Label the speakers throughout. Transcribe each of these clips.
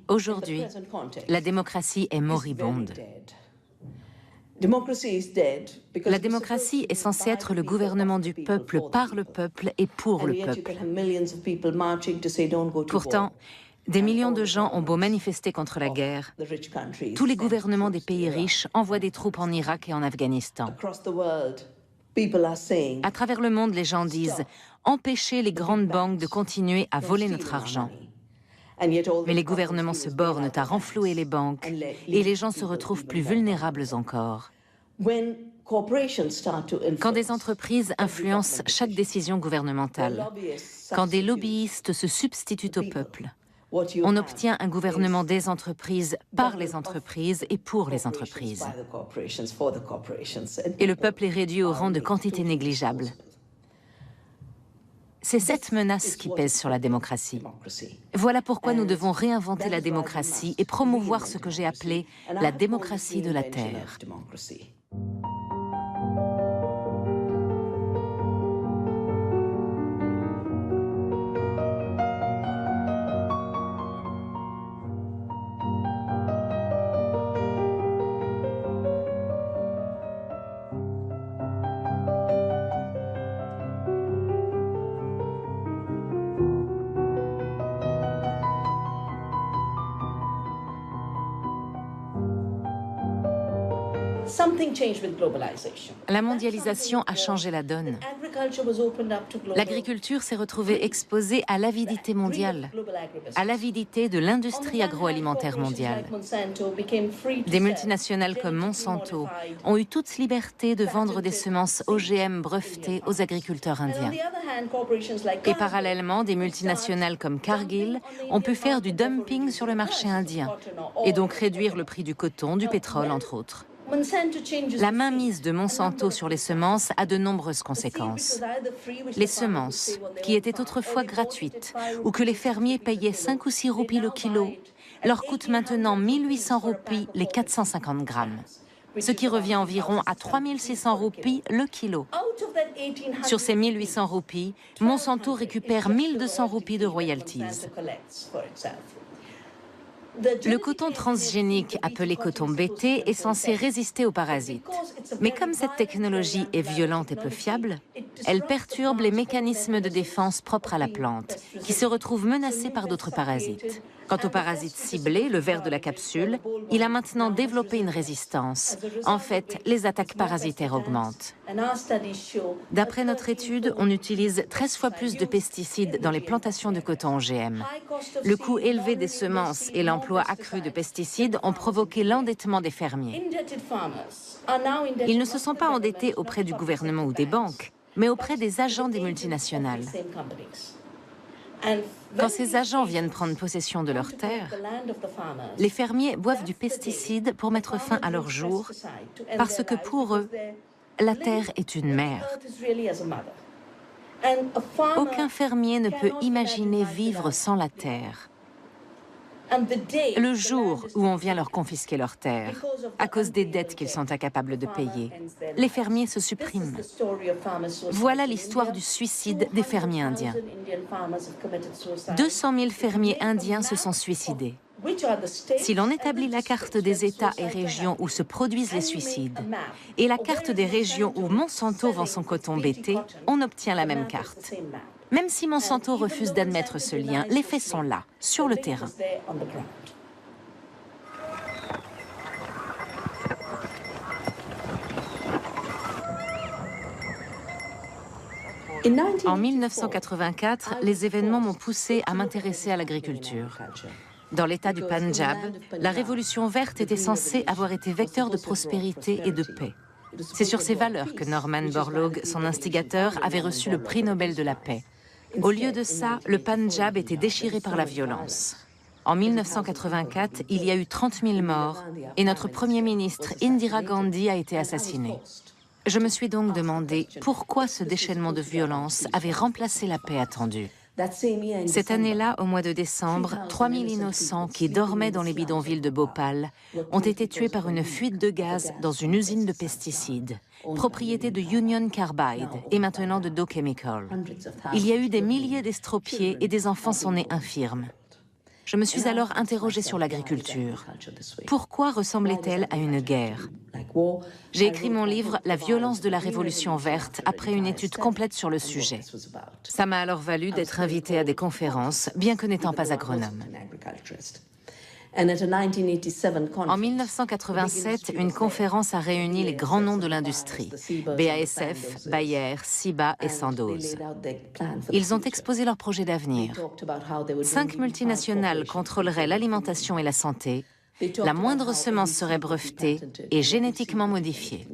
Speaker 1: Aujourd'hui, la démocratie est moribonde. La démocratie est censée être le gouvernement du peuple, par le peuple et pour le peuple. Pourtant, des millions de gens ont beau manifester contre la guerre, tous les gouvernements des pays riches envoient des troupes en Irak et en Afghanistan. À travers le monde, les gens disent « Empêchez les grandes banques de continuer à voler notre argent ». Mais les gouvernements se bornent à renflouer les banques et les gens se retrouvent plus vulnérables encore. Quand des entreprises influencent chaque décision gouvernementale, quand des lobbyistes se substituent au peuple, on obtient un gouvernement des entreprises, par les entreprises et pour les entreprises. Et le peuple est réduit au rang de quantité négligeable. C'est cette menace qui pèse sur la démocratie. Voilà pourquoi nous devons réinventer la démocratie et promouvoir ce que j'ai appelé la démocratie de la Terre. La mondialisation a changé la donne. L'agriculture s'est retrouvée exposée à l'avidité mondiale, à l'avidité de l'industrie agroalimentaire mondiale. Des multinationales comme Monsanto ont eu toute liberté de vendre des semences OGM brevetées aux agriculteurs indiens. Et parallèlement, des multinationales comme Cargill ont pu faire du dumping sur le marché indien et donc réduire le prix du coton, du pétrole, entre autres. La mainmise de Monsanto sur les semences a de nombreuses conséquences. Les semences, qui étaient autrefois gratuites, ou que les fermiers payaient 5 ou 6 roupies le kilo, leur coûtent maintenant 1800 roupies les 450 grammes, ce qui revient environ à 3600 roupies le kilo. Sur ces 1800 roupies, Monsanto récupère 1200 roupies de royalties. Le coton transgénique, appelé coton BT, est censé résister aux parasites. Mais comme cette technologie est violente et peu fiable, elle perturbe les mécanismes de défense propres à la plante, qui se retrouvent menacés par d'autres parasites. Quant au parasite ciblé, le ver de la capsule, il a maintenant développé une résistance. En fait, les attaques parasitaires augmentent. D'après notre étude, on utilise 13 fois plus de pesticides dans les plantations de coton OGM. Le coût élevé des semences et l'emploi accru de pesticides ont provoqué l'endettement des fermiers. Ils ne se sont pas endettés auprès du gouvernement ou des banques, mais auprès des agents des multinationales. Quand ces agents viennent prendre possession de leurs terres, les fermiers boivent du pesticide pour mettre fin à leur jour, parce que pour eux, la terre est une mère. Aucun fermier ne peut imaginer vivre sans la terre. Le jour où on vient leur confisquer leurs terres, à cause des dettes qu'ils sont incapables de payer, les fermiers se suppriment. Voilà l'histoire du suicide des fermiers indiens. 200 000 fermiers indiens se sont suicidés. Si l'on établit la carte des États et régions où se produisent les suicides et la carte des régions où Monsanto vend son coton BT, on obtient la même carte. Même si Monsanto refuse d'admettre ce lien, les faits sont là, sur le terrain. En 1984, les événements m'ont poussé à m'intéresser à l'agriculture. Dans l'État du Pendjab, la Révolution verte était censée avoir été vecteur de prospérité et de paix. C'est sur ces valeurs que Norman Borlaug, son instigateur, avait reçu le prix Nobel de la paix. Au lieu de ça, le Pendjab était déchiré par la violence. En 1984, il y a eu 30 000 morts et notre Premier ministre Indira Gandhi a été assassinée. Je me suis donc demandé pourquoi ce déchaînement de violence avait remplacé la paix attendue. Cette année-là, au mois de décembre, 3000 innocents qui dormaient dans les bidonvilles de Bhopal ont été tués par une fuite de gaz dans une usine de pesticides, propriété de Union Carbide et maintenant de Dow Chemical. Il y a eu des milliers d'estropiés et des enfants sont nés infirmes. Je me suis alors interrogée sur l'agriculture. Pourquoi ressemblait-elle à une guerre? J'ai écrit mon livre « La violence de la Révolution verte » après une étude complète sur le sujet. Ça m'a alors valu d'être invitée à des conférences, bien que n'étant pas agronome. En 1987, une conférence a réuni les grands noms de l'industrie, BASF, Bayer, Ciba et Sandoz. Ils ont exposé leurs projets d'avenir. 5 multinationales contrôleraient l'alimentation et la santé, la moindre semence serait brevetée et génétiquement modifiée.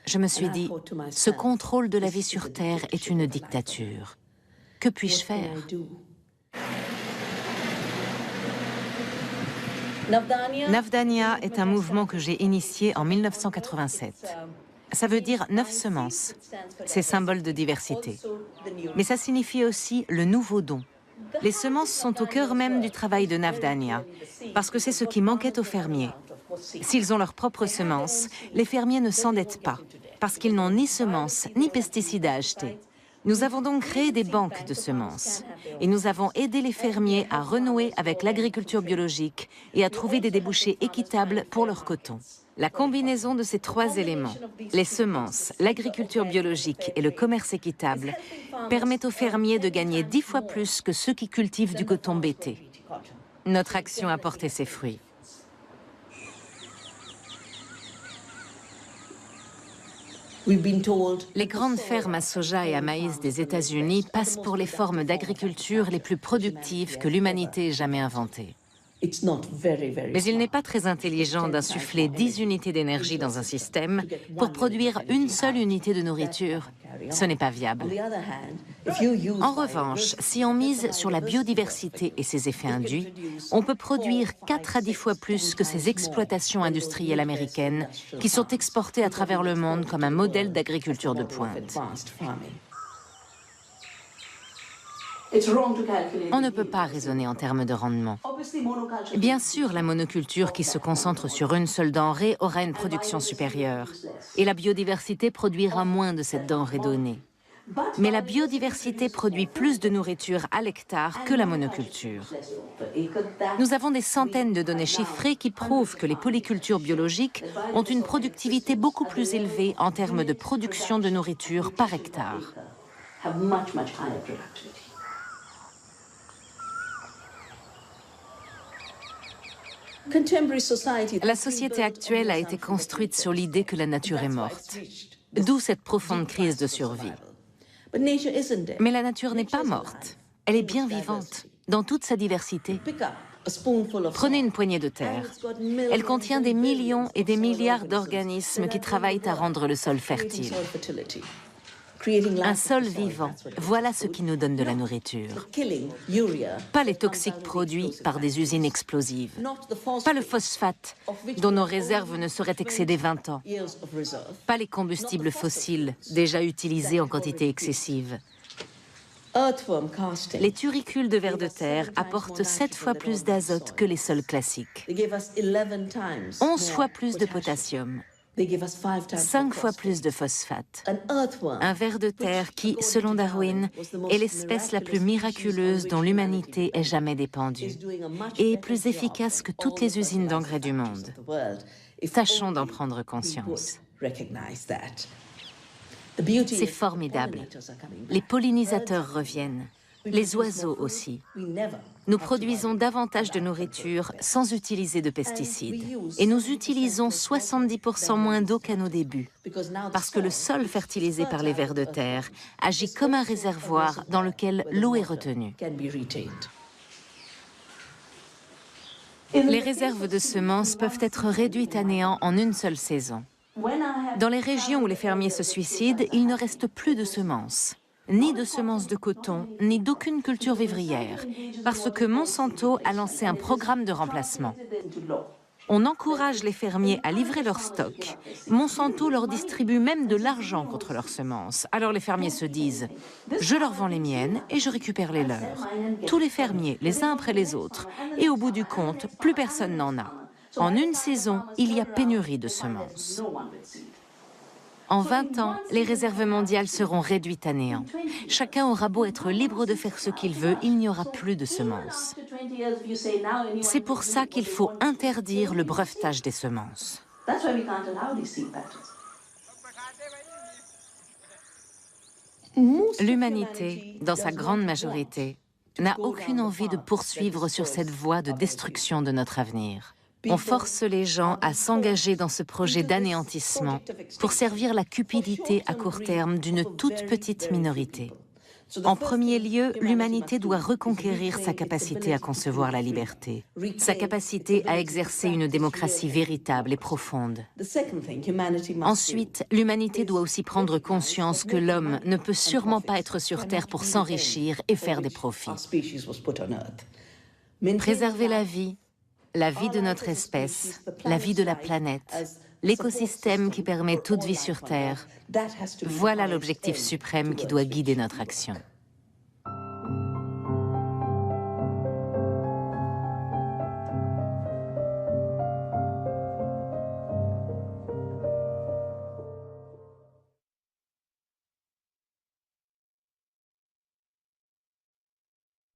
Speaker 1: Je me suis dit, ce contrôle de la vie sur Terre est une dictature. Que puis-je faire? Navdanya est un mouvement que j'ai initié en 1987. Ça veut dire 9 semences. C'est symbole de diversité. Mais ça signifie aussi le nouveau don. Les semences sont au cœur même du travail de Navdanya, parce que c'est ce qui manquait aux fermiers. S'ils ont leurs propres semences, les fermiers ne s'endettent pas, parce qu'ils n'ont ni semences ni pesticides à acheter. Nous avons donc créé des banques de semences et nous avons aidé les fermiers à renouer avec l'agriculture biologique et à trouver des débouchés équitables pour leur coton. La combinaison de ces 3 éléments, les semences, l'agriculture biologique et le commerce équitable, permet aux fermiers de gagner 10 fois plus que ceux qui cultivent du coton BT. Notre action a porté ses fruits. Les grandes fermes à soja et à maïs des États-Unis passent pour les formes d'agriculture les plus productives que l'humanité ait jamais inventées. Mais il n'est pas très intelligent d'insuffler 10 unités d'énergie dans un système pour produire une seule unité de nourriture. Ce n'est pas viable. En revanche, si on mise sur la biodiversité et ses effets induits, on peut produire 4 à 10 fois plus que ces exploitations industrielles américaines qui sont exportées à travers le monde comme un modèle d'agriculture de pointe. On ne peut pas raisonner en termes de rendement. Bien sûr, la monoculture qui se concentre sur une seule denrée aura une production supérieure, et la biodiversité produira moins de cette denrée donnée. Mais la biodiversité produit plus de nourriture à l'hectare que la monoculture. Nous avons des centaines de données chiffrées qui prouvent que les polycultures biologiques ont une productivité beaucoup plus élevée en termes de production de nourriture par hectare. La société actuelle a été construite sur l'idée que la nature est morte, d'où cette profonde crise de survie. Mais la nature n'est pas morte, elle est bien vivante, dans toute sa diversité. Prenez une poignée de terre. Elle contient des millions et des milliards d'organismes qui travaillent à rendre le sol fertile. Un sol vivant, voilà ce qui nous donne de la nourriture. Pas les toxiques produits par des usines explosives. Pas le phosphate, dont nos réserves ne sauraient excéder 20 ans. Pas les combustibles fossiles, déjà utilisés en quantité excessive. Les turricules de vers de terre apportent 7 fois plus d'azote que les sols classiques. 11 fois plus de potassium. 5 fois plus de phosphate. Un ver de terre qui, selon Darwin, est l'espèce la plus miraculeuse dont l'humanité ait jamais dépendue et est plus efficace que toutes les usines d'engrais du monde. Tâchons d'en prendre conscience. C'est formidable. Les pollinisateurs reviennent. Les oiseaux aussi. Nous produisons davantage de nourriture sans utiliser de pesticides. Et nous utilisons 70% moins d'eau qu'à nos débuts. Parce que le sol fertilisé par les vers de terre agit comme un réservoir dans lequel l'eau est retenue. Les réserves de semences peuvent être réduites à néant en une seule saison. Dans les régions où les fermiers se suicident, il ne reste plus de semences. Ni de semences de coton, ni d'aucune culture vivrière, parce que Monsanto a lancé un programme de remplacement. On encourage les fermiers à livrer leurs stocks. Monsanto leur distribue même de l'argent contre leurs semences. Alors les fermiers se disent « Je leur vends les miennes et je récupère les leurs ». Tous les fermiers, les uns après les autres. Et au bout du compte, plus personne n'en a. En une saison, il y a pénurie de semences. En 20 ans, les réserves mondiales seront réduites à néant. Chacun aura beau être libre de faire ce qu'il veut, il n'y aura plus de semences. C'est pour ça qu'il faut interdire le brevetage des semences. L'humanité, dans sa grande majorité, n'a aucune envie de poursuivre sur cette voie de destruction de notre avenir. On force les gens à s'engager dans ce projet d'anéantissement pour servir la cupidité à court terme d'une toute petite minorité. En premier lieu, l'humanité doit reconquérir sa capacité à concevoir la liberté, sa capacité à exercer une démocratie véritable et profonde. Ensuite, l'humanité doit aussi prendre conscience que l'homme ne peut sûrement pas être sur Terre pour s'enrichir et faire des profits. Préserver la vie de notre espèce, la vie de la planète, l'écosystème qui permet toute vie sur Terre, voilà l'objectif suprême qui doit guider notre action.